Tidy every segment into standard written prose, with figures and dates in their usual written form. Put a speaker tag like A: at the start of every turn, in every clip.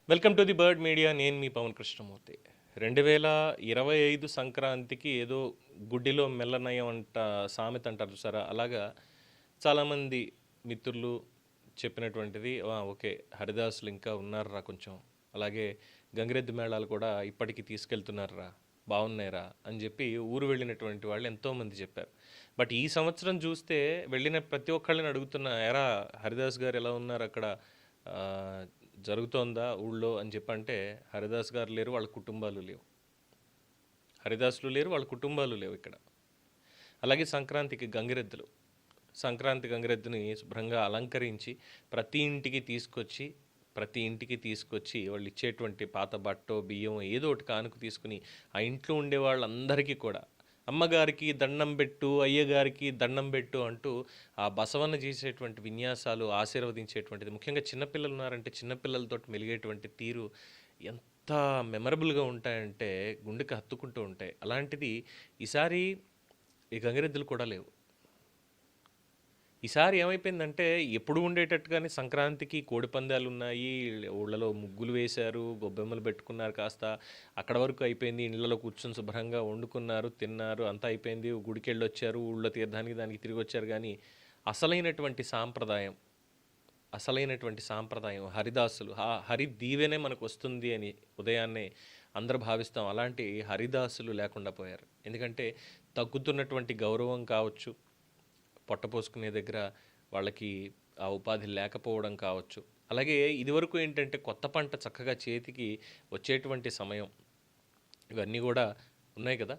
A: Welcome to the bird media. నేను మీ పవన్ కృష్ణమూర్తి. 2025 సంక్రాంతికి ఏదో గుడ్డిలో మెల్లనయం అంట సామెత అంటారు చూసారా, అలాగా చాలామంది మిత్రులు చెప్పినటువంటిది. ఓకే, హరిదాసులు ఇంకా ఉన్నారురా కొంచెం, అలాగే గంగిరెద్దు మేళాలు కూడా ఇప్పటికీ తీసుకెళ్తున్నారురా, బాగున్నాయిరా అని చెప్పి ఊరు వెళ్ళినటువంటి వాళ్ళు ఎంతోమంది చెప్పారు. బట్ ఈ సంవత్సరం చూస్తే వెళ్ళిన ప్రతి ఒక్కళ్ళని అడుగుతున్నా, ఎరా హరిదాస్ గారు ఎలా ఉన్నారు అక్కడ, ఆ, జరుగుతోందా ఊళ్ళో అని చెప్పంటే హరిదాస్ గారు లేరు, వాళ్ళ కుటుంబాలు లేవు. హరిదాసులు లేరు, వాళ్ళ కుటుంబాలు లేవు ఇక్కడ. అలాగే సంక్రాంతి గంగిరెద్దుని శుభ్రంగా అలంకరించి ప్రతి ఇంటికి తీసుకొచ్చి వాళ్ళు ఇచ్చేటువంటి పాత బట్టో బియ్యం ఏదో ఒకటి కానుక తీసుకుని ఆ ఇంట్లో ఉండే వాళ్ళందరికీ కూడా అమ్మగారికి దండం పెట్టు, అయ్యగారికి దండం పెట్టు అంటూ ఆ బసవన్న చేసేటువంటి విన్యాసాలు ఆశీర్వదించేటువంటిది, ముఖ్యంగా చిన్నపిల్లలు ఉన్నారంటే చిన్నపిల్లలతో మెలిగేటువంటి తీరు ఎంత మెమరబుల్గా ఉంటాయంటే గుండెకి హత్తుకుంటూ ఉంటాయి. అలాంటిది ఈసారి ఈ గంగిరెద్దులు కూడా లేవు. ఈసారి ఏమైపోయిందంటే ఎప్పుడు ఉండేటట్టుగానే సంక్రాంతికి కోడి పందాలు ఉన్నాయి, ఊళ్ళలో ముగ్గులు వేశారు, గొబ్బెమ్మలు పెట్టుకున్నారు, కాస్త అక్కడ వరకు అయిపోయింది. ఇళ్ళలో కూర్చొని శుభ్రంగా వండుకున్నారు, తిన్నారు, అంతా అయిపోయింది. గుడికి వెళ్ళొచ్చారు, ఊళ్ళో తీర్థానికి దానికి తిరిగి వచ్చారు. కానీ అసలైనటువంటి సాంప్రదాయం హరిదాసులు, హరి దీవెనే మనకు వస్తుంది అని ఉదయాన్నే అందరూ భావిస్తాం. అలాంటి హరిదాసులు లేకుండా పోయారు. ఎందుకంటే తగ్గుతున్నటువంటి గౌరవం కావచ్చు, పొట్టపోసుకునే దగ్గర వాళ్ళకి ఆ ఉపాధి లేకపోవడం కావచ్చు. అలాగే ఇదివరకు ఏంటంటే కొత్త పంట చక్కగా చేతికి వచ్చేటువంటి సమయం, ఇవన్నీ కూడా ఉన్నాయి కదా,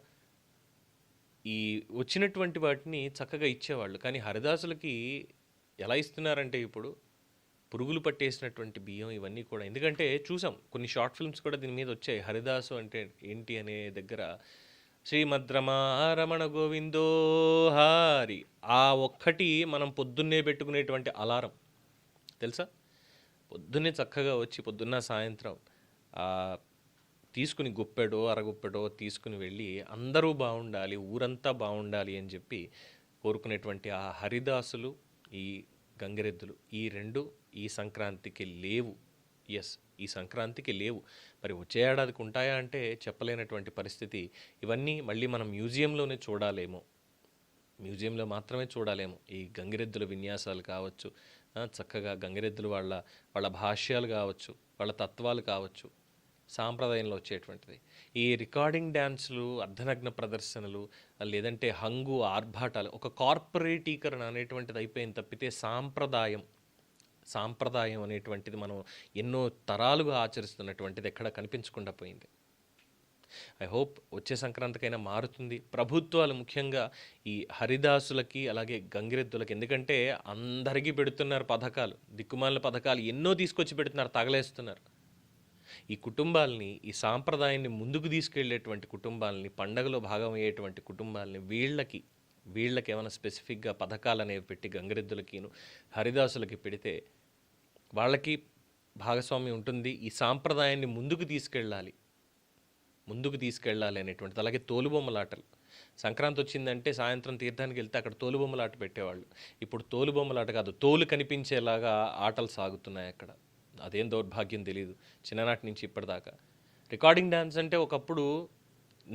A: ఈ వచ్చినటువంటి వాటిని చక్కగా ఇచ్చేవాళ్ళు. కానీ హరిదాసులకి ఎలా ఇస్తున్నారంటే ఇప్పుడు పురుగులు పట్టేసినటువంటి బియ్యం ఇవన్నీ కూడా. ఎందుకంటే చూసాం కొన్ని షార్ట్ ఫిల్మ్స్ కూడా దీని మీద వచ్చాయి. హరిదాసు అంటే ఏంటి అనే దగ్గర శ్రీమద్రమారమణ గోవిందో హారి, ఆ ఒక్కటి మనం పొద్దున్నే పెట్టుకునేటువంటి అలారం తెలుసా. పొద్దున్నే చక్కగా వచ్చి పొద్దున్న సాయంత్రం తీసుకుని గుప్పెడో అరగుప్పెడో తీసుకుని వెళ్ళి అందరూ బాగుండాలి, ఊరంతా బాగుండాలి అని చెప్పి కోరుకునేటువంటి ఆ హరిదాసులు, ఈ గంగిరెద్దులు, ఈ రెండు ఈ సంక్రాంతికి లేవు. ఈ సంక్రాంతికి లేవు. మరి వచ్చే ఏడాదికి ఉంటాయా అంటే చెప్పలేనటువంటి పరిస్థితి. ఇవన్నీ మళ్ళీ మనం మ్యూజియంలోనే చూడాలేమో, మ్యూజియంలో మాత్రమే చూడాలేమో. ఈ గంగిరెద్దుల విన్యాసాలు కావచ్చు, చక్కగా గంగిరెద్దులు వాళ్ళ భాష్యాలు కావచ్చు, వాళ్ళ తత్వాలు కావచ్చు, సాంప్రదాయంలో వచ్చేటువంటిది. ఈ రికార్డింగ్ డ్యాన్సులు, అర్ధనగ్న ప్రదర్శనలు, లేదంటే హంగు ఆర్భాటాలు, ఒక కార్పొరేటీకరణ అనేటువంటిది అయిపోయింది తప్పితే సాంప్రదాయం అనేటువంటిది మనం ఎన్నో తరాలుగా ఆచరిస్తున్నటువంటిది ఎక్కడ కనిపించకుండా పోయింది. ఐ హోప్ వచ్చే సంక్రాంతికైనా మారుతుంది. ప్రభుత్వాలు ముఖ్యంగా ఈ హరిదాసులకి అలాగే గంగిరెద్దులకి, ఎందుకంటే అందరికీ పెడుతున్నారు పథకాలు, దిక్కుమాలిన పథకాలు ఎన్నో తీసుకొచ్చి పెడుతున్నారు, తగలేస్తున్నారు. ఈ కుటుంబాలని, ఈ సాంప్రదాయాన్ని ముందుకు తీసుకెళ్లేటువంటి కుటుంబాలని, పండగలో భాగమయ్యేటువంటి కుటుంబాలని, వీళ్ళకి ఏమైనా స్పెసిఫిక్గా పథకాలు అనేవి పెట్టి గంగిరెద్దులకిను హరిదాసులకి పెడితే వాళ్ళకి భాగస్వామ్యం ఉంటుంది. ఈ సాంప్రదాయాన్ని ముందుకు తీసుకెళ్ళాలి అనేటువంటిది. అలాగే తోలుబొమ్మలాటలు, సంక్రాంతి వచ్చిందంటే సాయంత్రం తీర్థానికి వెళ్తే అక్కడ తోలుబొమ్మలాట పెట్టేవాళ్ళు. ఇప్పుడు తోలుబొమ్మలాట కాదు, తోలు కనిపించేలాగా ఆటలు సాగుతున్నాయి అక్కడ. అదేం దౌర్భాగ్యం తెలియదు చిన్ననాటి నుంచి ఇప్పటిదాకా. రికార్డింగ్ డ్యాన్స్ అంటే ఒకప్పుడు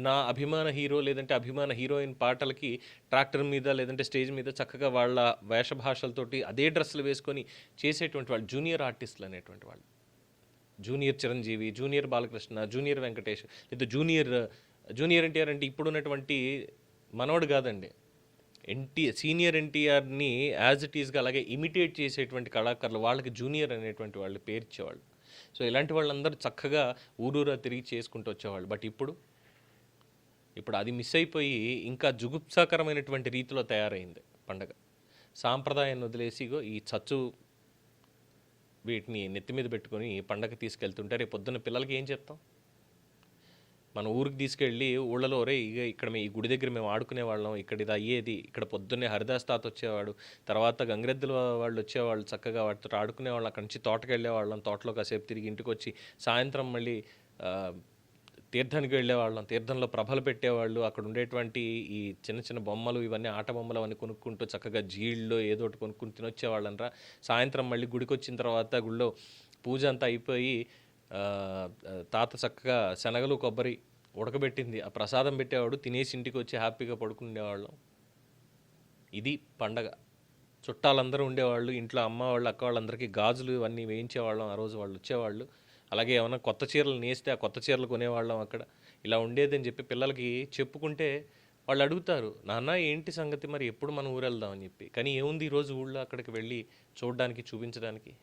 A: నా అభిమాన హీరో లేదంటే అభిమాన హీరోయిన్ పాటలకి ట్రాక్టర్ మీద లేదంటే స్టేజ్ మీద చక్కగా వాళ్ళ వేషభాషలతోటి అదే డ్రెస్సులు వేసుకొని చేసేటువంటి వాళ్ళు జూనియర్ ఆర్టిస్టులు అనేటువంటి వాళ్ళు. Junior Chiranjeevi, junior Balakrishna, junior Venkatesh, లేదా జూనియర్ ఎన్టీఆర్ అంటే ఇప్పుడు ఉన్నటువంటి మనోడు కాదండి, సీనియర్ ఎన్టీఆర్ని యాజ్ ఇట్ ఈస్గా అలాగే ఇమిటేట్ చేసేటువంటి కళాకారులు, వాళ్ళకి జూనియర్ అనేటువంటి వాళ్ళు పేరు ఇచ్చేవాళ్ళు. సో ఇలాంటి వాళ్ళందరూ చక్కగా ఊరూరా తిరిగి చేసుకుంటూ వచ్చేవాళ్ళు. బట్ ఇప్పుడు అది మిస్ అయిపోయి ఇంకా జుగుప్సాకరమైనటువంటి రీతిలో తయారైంది పండగ. సాంప్రదాయాన్ని వదిలేసి ఈ వీటిని నెత్తి మీద పెట్టుకొని పండగ తీసుకెళ్తుంటే రేపు పొద్దున్న పిల్లలకి ఏం చెప్తాం? మన ఊరికి తీసుకెళ్ళి ఊళ్ళలో ఇక్కడ ఈ గుడి దగ్గర మేము ఆడుకునే వాళ్ళం, ఇక్కడ ఇది అయ్యేది, ఇక్కడ పొద్దున్నే హరిదాస్ తాత వచ్చేవాడు, తర్వాత గంగిరెద్దుల వాళ్ళు వచ్చేవాళ్ళు, చక్కగా వాటితో ఆడుకునేవాళ్ళం, అక్కడి నుంచి తోటకి వెళ్ళేవాళ్ళం, తోటలో కాసేపు తిరిగి ఇంటికి వచ్చి సాయంత్రం మళ్ళీ తీర్థానికి వెళ్ళేవాళ్ళం, తీర్థంలో ప్రభలు పెట్టేవాళ్ళు, అక్కడ ఉండేటువంటి ఈ చిన్న చిన్న బొమ్మలు, ఇవన్నీ ఆట బొమ్మలు అవన్నీ కొనుక్కుంటూ చక్కగా జీళ్ళు ఏదో ఒకటి కొనుక్కుని తినొచ్చేవాళ్ళంరా. సాయంత్రం మళ్ళీ గుడికి వచ్చిన తర్వాత గుళ్ళో పూజ అంతా అయిపోయి ఆ, తాత చక్కగా శనగలు కొబ్బరి ఉడకబెట్టింది ఆ ప్రసాదం పెట్టేవాడు, తినేసి ఇంటికి వచ్చి హ్యాపీగా పడుకునేవాళ్ళం. ఇది పండగ. చుట్టాలందరూ ఉండేవాళ్ళు ఇంట్లో, అమ్మ వాళ్ళు అక్క వాళ్ళందరికీ గాజులు ఇవన్నీ వేయించేవాళ్ళం. ఆ రోజు వాళ్ళు వచ్చేవాళ్ళు. అలాగే ఏమైనా కొత్త చీరలు నేస్తే ఆ కొత్త చీరలు కొనేవాళ్ళం అక్కడ. ఇలా ఉండేదని చెప్పి పిల్లలకి చెప్పుకుంటే వాళ్ళు అడుగుతారు, నాన్న ఏంటి సంగతి, మరి ఎప్పుడు మన ఊరు వెళ్దాం అని చెప్పి. కానీ ఏముంది ఈరోజు ఊళ్ళో అక్కడికి వెళ్ళి చూడడానికి, చూపించడానికి?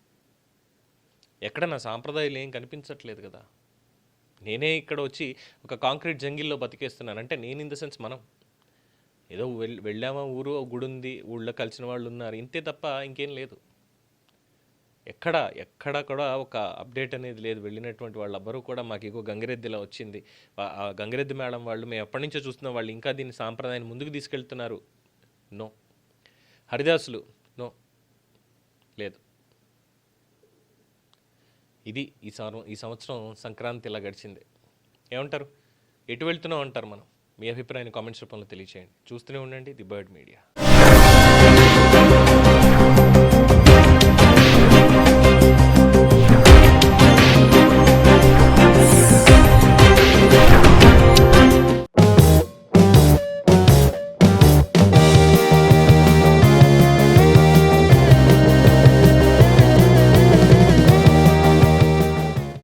A: ఎక్కడ నా సాంప్రదాయాలు ఏం కనిపించట్లేదు కదా. నేనే ఇక్కడ వచ్చి ఒక కాంక్రీట్ జంగిల్లో బతికేస్తున్నాను. అంటే నేను ఇన్ ద సెన్స్ మనం ఏదో వెళ్ళామా, ఊరు గుడి ఉంది, ఊళ్ళో కలిసిన వాళ్ళు ఉన్నారు, ఇంతే తప్ప ఇంకేం లేదు. ఎక్కడ కూడా ఒక అప్డేట్ అనేది లేదు. వెళ్ళినటువంటి వాళ్ళెవ్వరూ కూడా మాకు ఇగో గంగిరెద్దు ఇలా వచ్చింది, ఆ గంగిరెద్దు మేడం వాళ్ళు మేము ఎప్పటి నుంచో చూస్తున్నాం, వాళ్ళు ఇంకా దీన్ని సాంప్రదాయాన్ని ముందుకు తీసుకెళ్తున్నారు, నో. హరిదాసులు, నో, లేదు. ఇది ఈ సంవత్సరం సంక్రాంతి ఇలా గడిచింది. ఏమంటారు? ఎటు వెళ్తున్నాం అంటారు మనం? మీ అభిప్రాయాన్ని కామెంట్స్ రూపంలో తెలియచేయండి. చూస్తూనే ఉండండి ది బర్డ్ మీడియా.